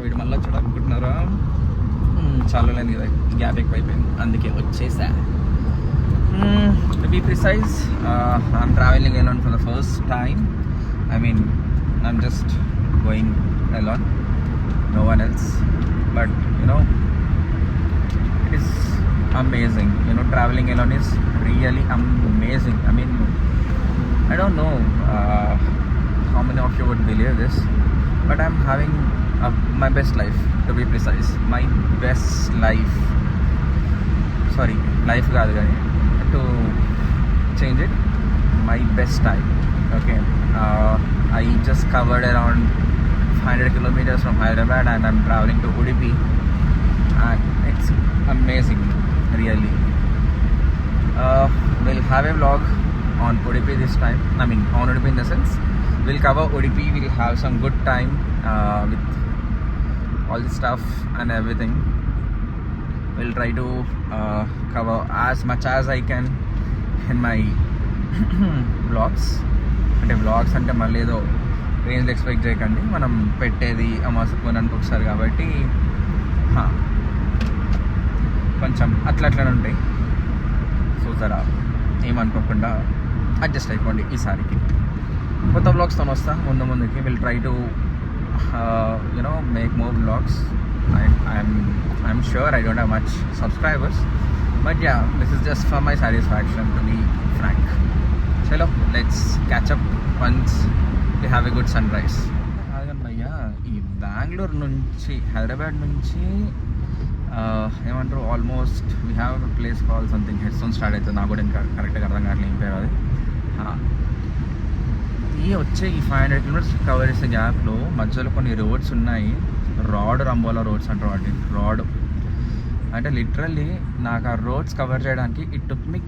వీడు మళ్ళీ వచ్చాడు అనుకుంటున్నారా? చాలా లేదు కదా, గ్యాప్ ఎక్కువ అయిపోయింది, అందుకే వచ్చేసా. To be precise, I'm travelling alone for the first time. I mean, I'm just going alone, no one else. But you know, it is amazing. You know, traveling alone is really amazing. I mean, I don't know how many of you would believe this, but I'm having my best life, to be precise. My best life. Sorry, life కాదు కానీ to change it, my best time. Okay, I just covered around 500 kilometers from Hyderabad and I'm traveling to Udupi, and it's amazing, really. We'll have a vlog on Udupi this time. I mean, on Udupi in the sense, we'll cover Udupi, we'll have some good time with all the stuff and everything. We'll try to cover as much as I can in my vlogs. అంటే vlogs అంటే మళ్ళీ ఏదో range expect చేయకండి, మనం పెట్టేది అమాసపోయినానికి ఒకసారి కాబట్టి కొంచెం అట్లనే ఉంటాయి. సో జరా ఏమనుకోకుండా అడ్జస్ట్ అయిపోండి ఈసారికి. కొత్త వ్లాగ్స్తో వస్తా ముందుకి. Will try to you know make more vlogs. I'm sure I don't have much subscribers, but yeah, this is just for my satisfaction, to be frank. Chalo, let's catch up once we have a good sunrise. భయ్యా, ఈ బెంగళూరు నుంచి హైదరాబాద్ నుంచి ఏమంటారు, almost we have a place call something head stone start అవుతుంది. నాకు కూడా ఇంకా కరెక్ట్గా అర్థం కావట్లేదు ఏం పేరు అది. ఈ వచ్చే ఈ 500 kilometers కవర్ చేసే గ్యాప్లో మధ్యలో కొన్ని రోడ్స్ ఉన్నాయి. రాడ్ రంబోలా రోడ్స్ అంటారు వాటిని. రాడ్ అంటే లిటరల్లీ నాకు ఆ రోడ్స్ కవర్ చేయడానికి it took me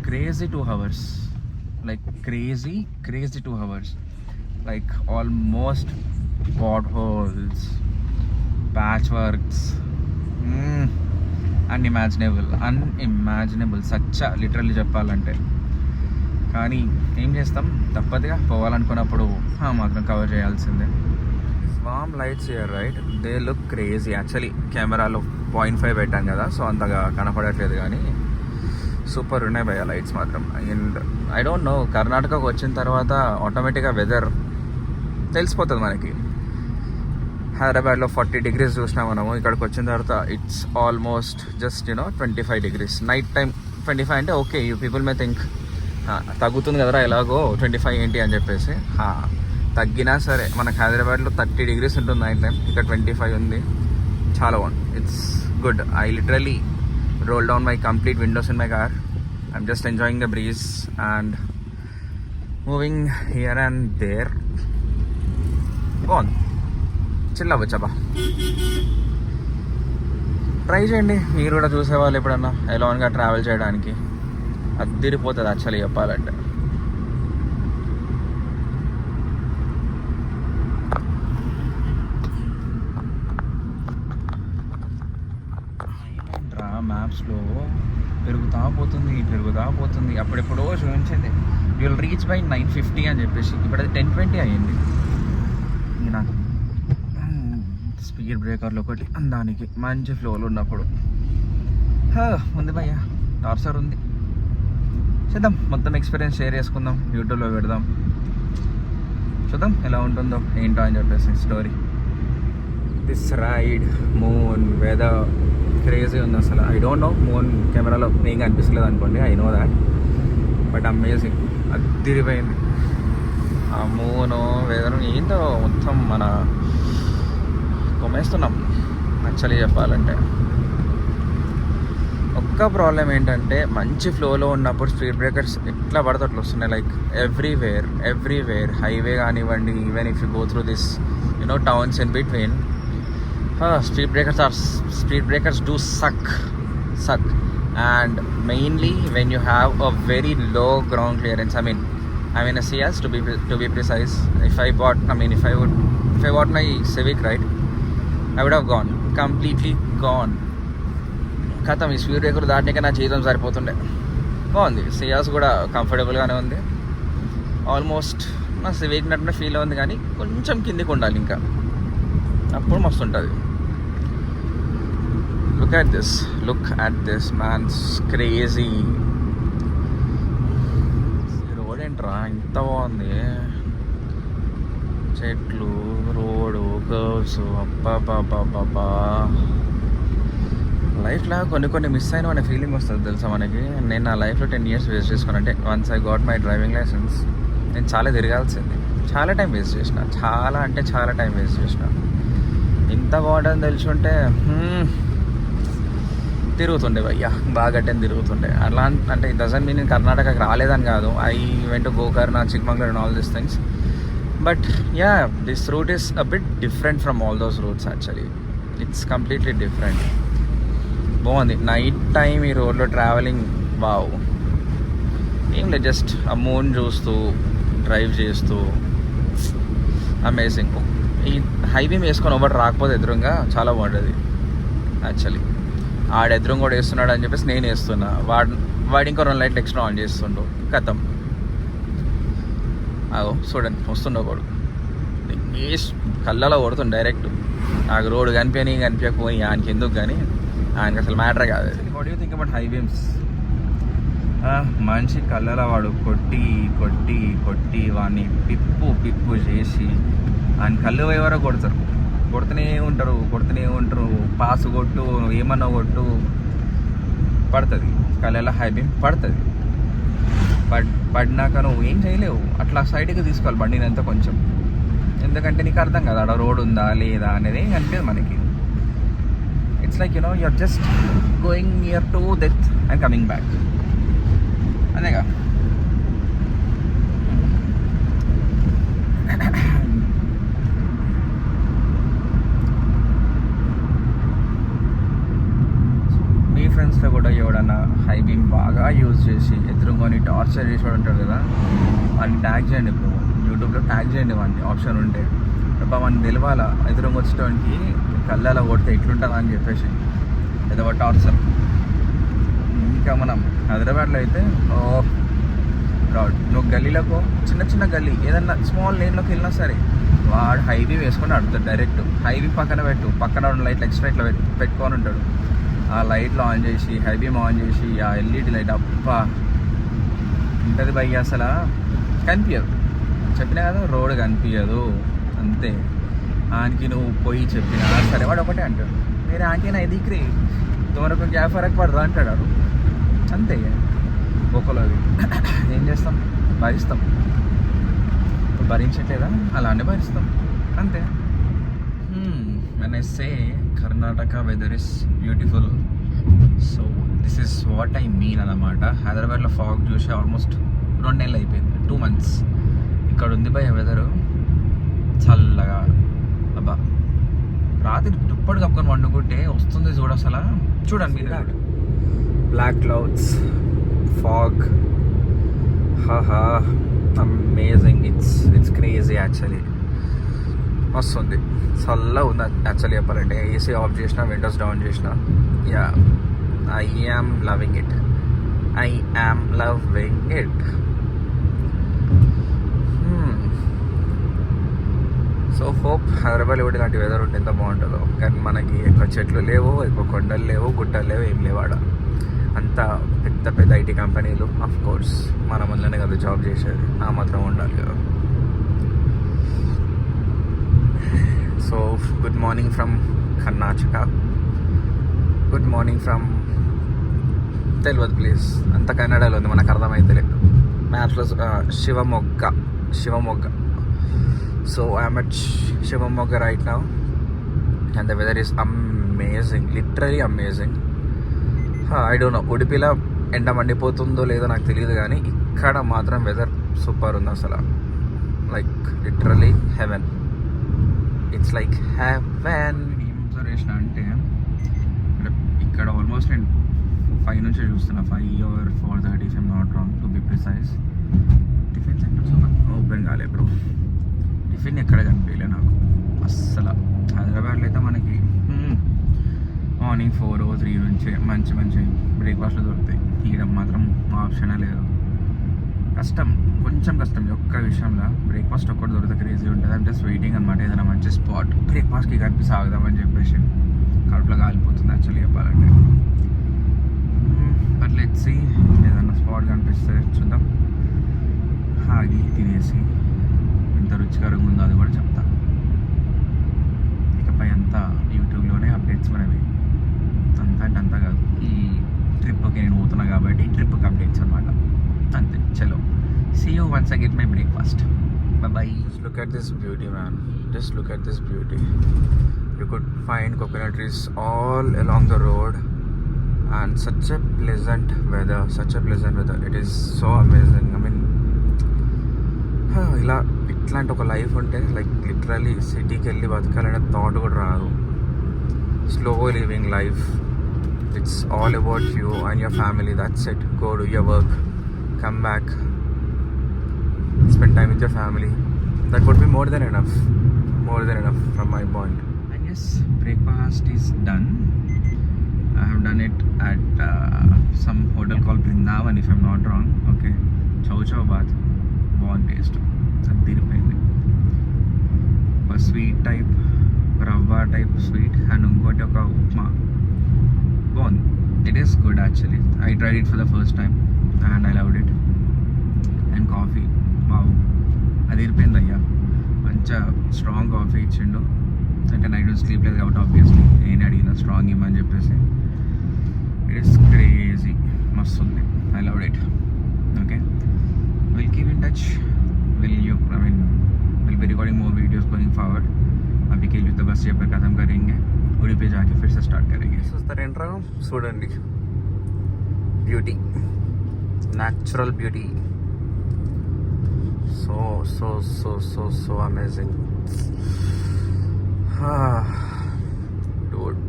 crazy 2 hours. Like crazy 2 hours. Like almost potholes, patch works, unimaginable సచ్చ లిటరల్లీ చెప్పాలంటే. కానీ ఏం చేస్తాం, తప్పదుగా, పోవాలనుకున్నప్పుడు మాత్రం కవర్ చేయాల్సిందే. Warm lights here right, they look crazy. Actually కెమెరాలో 0.5 పెట్టాం కదా, సో అంతగా కనపడట్లేదు, కానీ సూపర్ ఉన్నాయి భయ్యా లైట్స్ మాత్రం. అండ్ ఐ డోంట్ నో, కర్ణాటకకు వచ్చిన తర్వాత ఆటోమేటిక్గా వెదర్ తెలిసిపోతుంది మనకి. హైదరాబాద్లో 40 degrees చూసినా మనము, ఇక్కడికి వచ్చిన తర్వాత it's almost just 25 degrees. Night time 25 అంటే okay, you people may think తగ్గుతుంది కదరా ఎలాగో 25 ఏంటి అని చెప్పేసి. తగ్గినా సరే మనకు హైదరాబాద్లో 30 degrees ఉంటుంది నైట్ టైం, ఇక్కడ 25 ఉంది. చాలా బాగుంది, it's good. I literally roll down my complete windows in my car. I'm just enjoying the breeze and moving here and there. బాగుంది, చిల్ అవ్వచ్చబ్బా. ట్రై చేయండి మీరు కూడా, చూసేవాళ్ళు ఎప్పుడన్నా ఎలాన్గా ట్రావెల్ చేయడానికి. అద్దిరిపోతుంది యాక్చువల్లీ చెప్పాలంటే. మ్యాప్స్లో పెరుగుతూ పోతుంది. అప్పుడెప్పుడో చూపించింది యూ విల్ రీచ్ బై 9:50 అని చెప్పేసి, ఇప్పుడు అది 10:20 అయ్యింది. నాకు స్పీడ్ బ్రేకర్లో ఒకటి దానికి మంచి ఫ్లోలో ఉన్నప్పుడు ఉంది భయ్యా, టార్చర్ ఉంది. చేద్దాం, మొత్తం ఎక్స్పీరియన్స్ షేర్ చేసుకుందాం, యూట్యూబ్లో పెడదాం, చూద్దాం ఎలా ఉంటుందో ఏంటో అని చెప్పేసి story. This ride, moon, weather crazy ఉంది అసలు. ఐ డోంట్ నో, మూన్ కెమెరాలో ఏం కనిపిస్తలేదు అనుకోండి, I know that, but amazing. అదిరిపోయింది ఆ మూను, వెదర్ ఏంటో మొత్తం మన కొమ్మేస్తున్నాం యాక్చువల్లీ చెప్పాలంటే. ఒక్క ప్రాబ్లం ఏంటంటే, మంచి ఫ్లోలో ఉన్నప్పుడు స్పీడ్ బ్రేకర్స్ ఎట్లా పడితే అట్లా వస్తున్నాయి. లైక్ ఎవ్రీవేర్ హైవే కానివ్వండి, even if you go through this towns in between, speed breakers do suck. And mainly when you have a very low ground clearance. I mean a CS to be precise. If I bought my Civic, right, I would have completely gone. ఖతం, ఈ speed breaker దాటినాక నా జీవితం సరిపోతుండే. బాగుంది, Ciaz కూడా కంఫర్టబుల్గానే ఉంది. Almost నా civic నట్టు feel ఉంది, కానీ కొంచెం కిందికి ఉండాలి ఇంకా. అప్పుడు మస్తు ఉంటుంది. Look at this man's crazy. ఈ రోడ్ ఏంట్రా ఇంత బాగుంది, చెట్లు, రోడ్డు, కర్వ్స్, అబ్బా. లైఫ్లో కొన్ని మిస్ అయిన అనే ఫీలింగ్ వస్తుంది తెలుసా మనకి. నేను నా లైఫ్లో 10 years వేస్ట్ చేసుకున్నాను. అంటే once I got my driving licence నేను చాలా తిరగాల్సింది, చాలా టైం వేస్ట్ చేసిన, చాలా టైం వేస్ట్ చేసిన. ఇంత బాగుంటుందని తెలుసుంటే తిరుగుతుండే భయ్యా, బాగా గట్టని తిరుగుతుండే. అలా అంటే ఇట్ డజంట్ మీన్ నేను కర్ణాటకకి రాలేదని కాదు. I went to Gokarna, Chikmagalur and all these things. But yeah, this route is a bit different from all those routes actually. It's completely different. బాగుంది నైట్ టైం ఈ రోడ్లో ట్రావెలింగ్. వావ్, ఏం లేదు, జస్ట్ ఆ మూన్ చూస్తూ డ్రైవ్ చేస్తూ అమేజింగ్. ఈ highway వేసుకొని ఒకటి రాకపోతే ఎదురుగా చాలా బాగుంటుంది యాక్చువల్లీ. ఆడ ఎదురుగా కూడా వేస్తున్నాడు అని చెప్పేసి నేను వేస్తున్నా, వాడు ఇంకో 2 లైట్లు ఎక్స్ట్రా ఆన్ చేస్తుండు, కథం. అగో చూడండి వస్తుండో కొడు, కళ్ళలో కొడుతుంది డైరెక్ట్. నాకు రోడ్డు కనిపించకపోయి ఆయనకి ఎందుకు కానీ, ఆయనకి అసలు మ్యాటరే కాదు. What you think about highways? మనిషి కళ్ళలో వాడు కొట్టి వాడిని పిప్పు చేసి ఆయన కళ్ళు ఎవరో కొడుతూనే ఉంటారు. పాసు కొట్టు, ఏమన్నా కొట్టు, పడుతుంది కళ్ళలో హైబీమ్ పడుతుంది. పడినాక నువ్వు ఏం చేయలేవు, అట్లా సైడ్కి తీసుకోవాలి బండిని అంతా కొంచెం. ఎందుకంటే నీకు అర్థం కదా అక్కడ రోడ్ ఉందా లేదా అనేది అనిపించదు మనకి. It's like you're just going near to death and coming back. అదేగా. మీ ఫ్రెండ్స్లో కూడా ఎవడన్నా హైబీమ్ బాగా యూజ్ చేసి ఎదురుకొని టార్చర్ చేసి ఉంటాడు కదా, వాడిని ట్యాగ్ చేయండి. ఇప్పుడు యూట్యూబ్లో ట్యాగ్ చేయండి వాడిని, ఆప్షన్ ఉంటే. మనకి తెలవాలా ఎదురుగా వచ్చేటానికి కళ్ళలో కొడితే ఎట్లుంటుందా అని చెప్పేసి, ఏదో టార్చర్. ఇంకా మనం హైదరాబాద్లో అయితే నువ్వు గల్లీలకు చిన్న గల్లీ ఏదన్నా స్మాల్ లేన్లోకి వెళ్ళినా సరే వాడు హైవీ వేసుకొని అడుగుతాడు డైరెక్ట్. హైవీ పక్కన 2 లైట్లు ఎక్స్ట్రా ఇట్లా పెట్టుకొని ఉంటాడు. ఆ లైట్లు ఆన్ చేసి, హైబీమ్ ఆన్ చేసి, ఆ ఎల్ఈడి లైట్ అప్పా ఉంటుంది భయ్య. అసలు కనిపించదు, చెప్పినా కదా రోడ్ కనిపించదు అంతే. ఆయనకి నువ్వు పోయి చెప్పినా సరే వాడు ఒకటే అంటాడు, మీరు ఆంటీనా ఎదిగిరి తోనకు గ్యాప్ ఫరక్ పడదా అంటాడు. అంతే ఒకలోది. ఏం చేస్తాం, భరిస్తాం. ఇప్పుడు భరించట్లేదా, అలానే భరిస్తాం అంతే. when I say Karnataka weather is beautiful, so this is what I mean అన్నమాట. హైదరాబాద్లో ఫాగ్ చూసి ఆల్మోస్ట్ 2 నెలలు అయిపోయింది, 2 months. ఇక్కడ ఉంది భయ వెదరు చల్లగా. అబ్బా రాత్రి దుప్పటి కప్పుకొని వండుకుంటే వస్తుంది చూడ. అసలు చూడండి మీరు, black clouds, fog, amazing. It's crazy actually. వస్తుంది చల్లగా ఉంది యాక్చువల్లీ చెప్పాలంటే. ఏసీ ఆఫ్ చేసిన, విండోస్ డౌన్ చేసిన, yeah I am loving it. So hope హైదరాబాద్లో కూడా ఇలాంటి వెదర్ ఉంటే ఎంత బాగుంటుందో. కానీ మనకి ఎక్కువ చెట్లు లేవు, ఎక్కువ కొండలు లేవు, గుట్టలు లేవు, ఏం లేవు ఆడ. అంతా పెద్ద ఐటీ కంపెనీలు. ఆఫ్ కోర్స్ మన వల్లనే కదా జాబ్ చేసేది, ఆ మాత్రం ఉండాలి కదా. So good morning from Karnataka, good morning from తెలియదు ప్లేస్, అంత కన్నడలో ఉంది మనకు అర్థమైతే మ్యాప్స్లో. Shivamogga. So I'm at Shivamogga right now and the weather is amazing, literally amazing. I don't know ఉడిపిలా ఎండ మండిపోతుందో లేదో నాకు తెలియదు, కానీ ఇక్కడ మాత్రం వెదర్ సూపర్ ఉంది అసలు. Like literally heaven. It's like heaven. ఏం అబ్జర్వేషన్ అంటే ఇక్కడ ఆల్మోస్ట్ నేను 5 నుంచి చూస్తున్నా, 5 or 4:30 if I'm not wrong to be precise. Tiffin centres open కాలే బ్రో. టిఫిన్ ఎక్కడ కనిపించలే నాకు అస్సలు. హైదరాబాద్లో అయితే మనకి మార్నింగ్ 4 or 3 నుంచే మంచి బ్రేక్ఫాస్ట్లు దొరుకుతాయి. తీయడం మాత్రం ఆప్షనే లేదు. కష్టం, కొంచెం కష్టం ఈ ఒక్క విషయంలో. బ్రేక్ఫాస్ట్ ఒక్కటి దొరికితే క్రేజీ ఉంటుంది. అంటే జస్ట్ వెయిటింగ్ అనమాట, ఏదైనా మంచి స్పాట్ బ్రేక్ఫాస్ట్కి కనిపిస్తే ఆగుదామని చెప్పేసి. కడుపులో కాలిపోతుంది యాక్చువల్లీ చెప్పాలంటే. బట్ లెట్స్ సీ, ఏదైనా స్పాట్ కనిపిస్తే చూద్దాం, ఆగి తినేసి ఎంత రుచికరంగా ఉందో అది కూడా చెప్తా. ఇకపై అంతా యూట్యూబ్లోనే అప్డేట్స్ మనవి, అంతా అంటే అంతా కాదు. ఈ ట్రిప్కి నేను పోతున్నా కాబట్టి ట్రిప్కి అప్డేట్స్ అనమాట, అంతే. చలో, see you once I get my breakfast. Bye bye. Just look at this beauty, man. Just look at this beauty. You could find coconut trees all along the road and such a pleasant weather. It is so amazing. I mean, ఇలా ఇట్లాంటి ఒక life ఉంటే like literally సిటీకి వెళ్ళి బతకాలనే thought కూడా రాదు. Slow living life, it's all about you and your family. That's it. Go do your work, come back, spend time with your family. That would be more than enough from my point. And yes, breakfast is done. I have done it at some hotel called Brindavan, if I'm not wrong. Okay, chow bath, బాగుంది taste, అది తిరిగిపోయింది. ఒక sweet type, రవ్వ type sweet, and ఇంకోటి ఒక ఉప్మా, బాగుంది. It is good actually. I tried it for the first time and I loved it. And coffee, wow, అది ఇరిపోయింది అయ్యా. మంచిగా స్ట్రాంగ్ కాఫీ ఇచ్చిండు. అంటే నైట్ స్లీప్ లేదు కాబట్టి ఆబ్వియస్లీ నేను అడిగిన స్ట్రాంగ్ ఇమ్మని చెప్పేసి. ఇట్ ఈస్ క్రేజీ, మస్తు ఉంది. I loved it. Okay, will keep in touch. Will be recording more videos going forward. अभी के लिए तो बस ये पर ख़त्म करेंगे, उड़ी पे जाके फिर से स्टार्ट करेंगे. చూస్తారేంట్రా, చూడండి beauty, natural beauty, so amazing. Dude,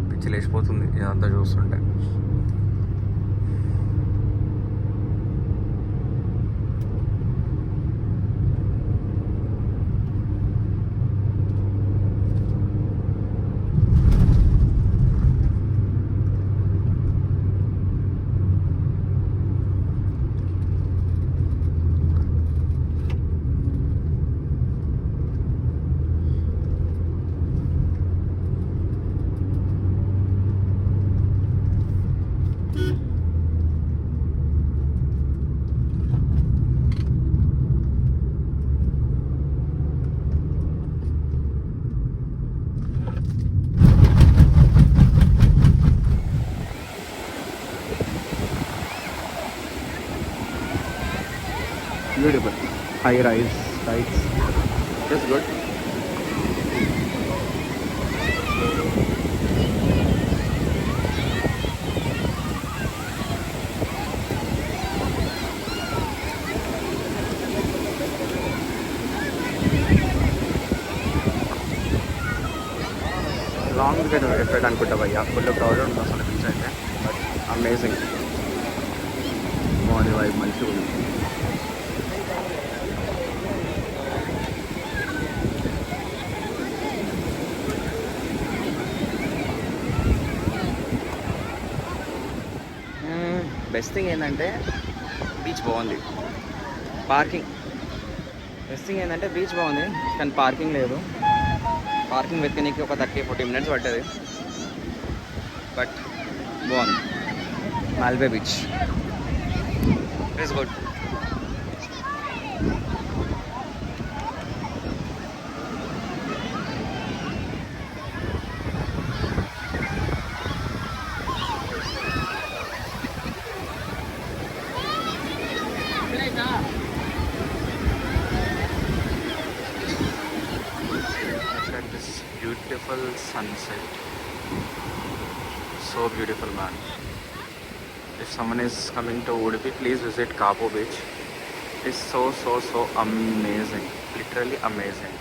పిచ్చి లేచిపోతుంది ఇదంతా చూస్తుంటే. Beautiful. High rise, heights. That's good. Long effect అనుకుంటా భయ్యా, ఫుల్ క్రౌడ్ ఉంది అసలు బీచ్ అయితే. బట్ అమేజింగ్, బాగుంది వైబ్, మంచిగా ఉంది. బెస్ట్ థింగ్ ఏంటంటే బీచ్ బాగుంది. బెస్ట్ థింగ్ ఏంటంటే బీచ్ బాగుంది కానీ పార్కింగ్ లేదు. పార్కింగ్ వెతకనీకి ఒక 30-40 minutes పట్టేది. బట్ బాగుంది. Malpe beach it's good. Beautiful sunset, so beautiful, man. If someone is coming to Udupi, please visit Kapo Beach. It's so amazing, literally amazing.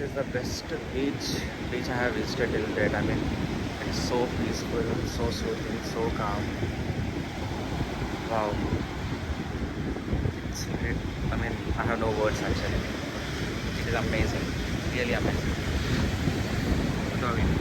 is the best beach I have visited till date. I mean, it's so peaceful, so soothing, so calm. Wow. It's great. I mean, I have no words actually. It is amazing. Really amazing. Lovely.